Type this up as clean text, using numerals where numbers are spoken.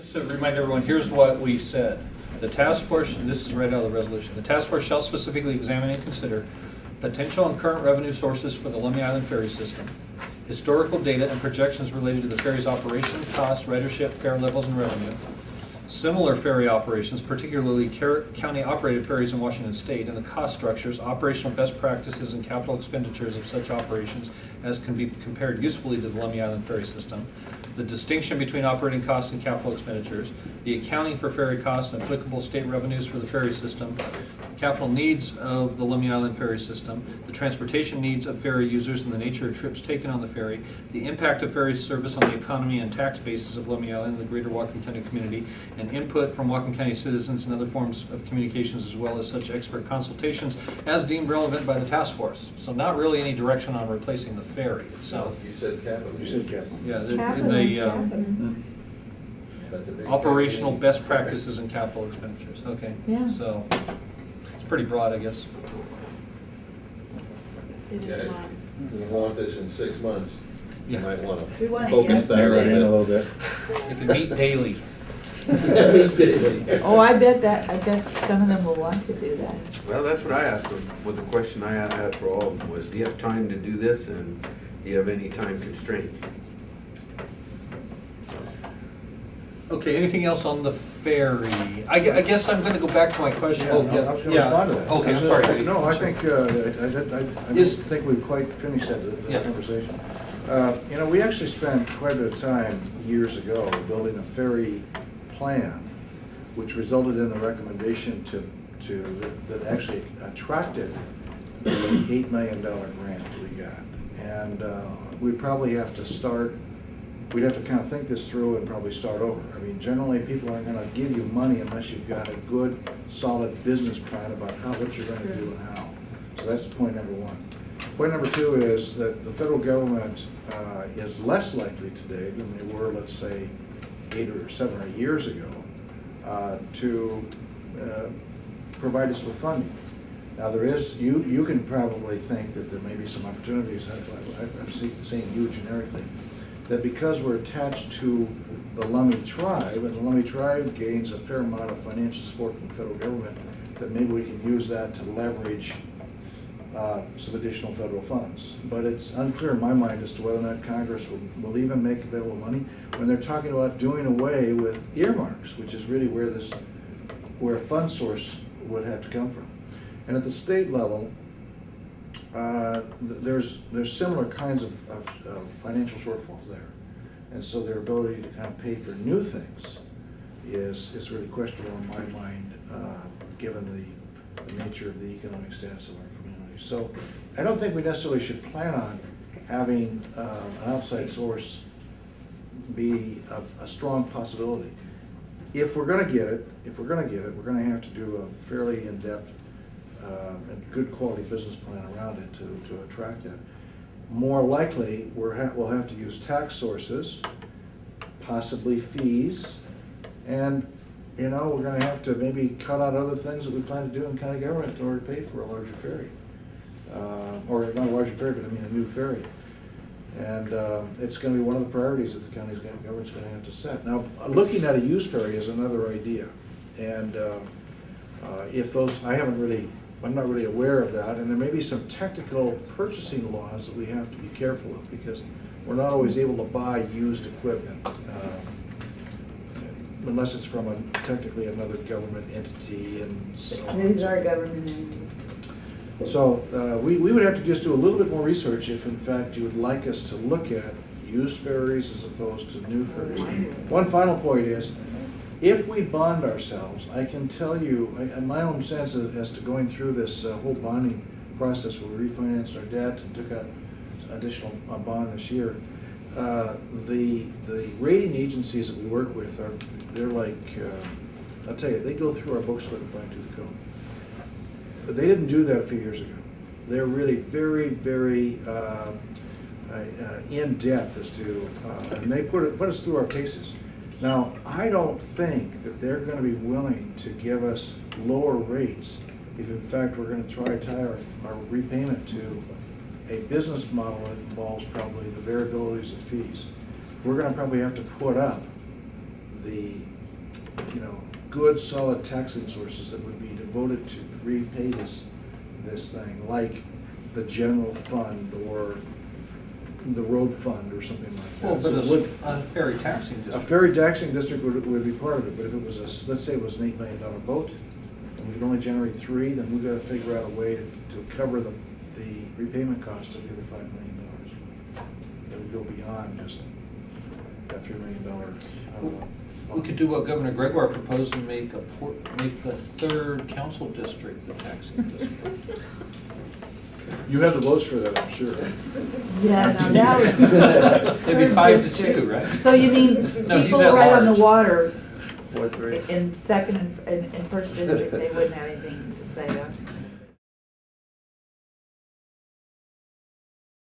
Just to remind everyone, here's what we said. The task force, and this is right out of the resolution, the task force shall specifically examine and consider potential and current revenue sources for the Lummi Island ferry system, historical data and projections related to the ferry's operation, cost, ridership, fare levels, and revenue, similar ferry operations, particularly county-operated ferries in Washington State, and the cost structures, operational best practices, and capital expenditures of such operations as can be compared usefully to the Lummi Island ferry system, the distinction between operating costs and capital expenditures, the accounting for ferry costs and applicable state revenues for the ferry system, capital needs of the Lummi Island ferry system, the transportation needs of ferry users and the nature of trips taken on the ferry, the impact of ferry service on the economy and tax bases of Lummi Island and the greater Whatcom County community, and input from Whatcom County citizens and other forms of communications, as well as such expert consultations as deemed relevant by the task force. So not really any direction on replacing the ferry itself. You said capital. You said capital. Yeah, Capital is capital. That's a big operational thing. best practices and capital expenditures, okay. Yeah. So, it's pretty broad, I guess. It is Yeah, a lot. if you want this in 6 months, you Yeah. might want We to want it focus that Narrow it in a a little bit. You can meet daily. little Oh, I bet some of them will want to do that. Well, that's what I asked them. Well, the question I had for all of them was, do you have time to do this, and do you have any time constraints? Okay, anything else on the ferry? I guess I'm gonna go back to my question. Yeah, Oh, I was gonna respond to that. Okay, I'm sorry. No, I think, I Is- don't think we've quite finished that Yeah. conversation. You know, we actually spent quite a bit of time years ago building a ferry plan, which resulted in the recommendation that actually attracted the $8 million grant we got. And we probably have to start, we'd have to kind of think this through and probably start over. I mean, generally, people aren't gonna give you money unless you've got a good, solid business plan about what you're gonna do and how. So that's point number one. Point number two is that the federal government is less likely today than they were, let's say, 7 or 8 years ago, to provide us with funding. Now, there is, you can probably think that there may be some opportunities, I'm saying you generically, that because we're attached to the Lummi tribe, and the Lummi tribe gains a fair amount of financial support from the federal government, that maybe we can use that to leverage some additional federal funds. But it's unclear in my mind as to whether or not Congress will even make available money when they're talking about doing away with earmarks, which is really where a fund source would have to come from. And at the state level, there's similar kinds of financial shortfalls there. And so their ability to kind of pay for new things is really questionable in my mind, given the nature of the economic status of our community. So I don't think we necessarily should plan on having an outside source be a strong possibility. If we're gonna get it, we're gonna have to do a fairly in-depth and good quality business plan around it to attract that. More likely, we'll have to use tax sources, possibly fees, and we're gonna have to maybe cut out other things that we plan to do in county government in order to pay for a larger ferry. Or not a larger ferry, but I mean a new ferry. And it's gonna be one of the priorities that the county's government's gonna have to set. Now, looking at a used ferry is another idea. And if those, I'm not really aware of that, and there may be some technical purchasing laws that we have to be careful of, because we're not always able to buy used equipment, unless it's from technically another government entity and so on. These are government entities. So we would have to just do a little bit more research if in fact you would like us to look at used ferries as opposed to new ferries. One final point is, if we bond ourselves, I can tell you, my own sense as to going through this whole bonding process where we refinanced our debt and took out additional bond this year, the rating agencies that we work with they're like, I'll tell you, they go through our books with a fine-tooth comb. But they didn't do that a few years ago. They're really very, very in-depth as to, and they put us through our cases. Now, I don't think that they're going to be willing to give us lower rates if in fact we're going to try to tie our repayment to a business model that involves probably the variabilities of fees. We're going to probably have to put up the, good solid taxing sources that would be devoted to repay this thing, like the general fund or the road fund or something like that. Well, but So it would- a ferry taxing a district. ferry taxing district would be part of it, but if it was let's say it was an $8 million boat, and we could only generate 3, then we've got to figure out a way to cover the repayment cost of the other $5 million. That would go beyond just that $3 million. We could do what Governor Gregoire proposed and make make the third council district the taxing district. You have the votes for that, I'm sure. Yeah, now that would. It'd be 5-2, right? So you mean No, he's people at right on the large. water 4-3. in second and first district, they wouldn't have anything to say to us?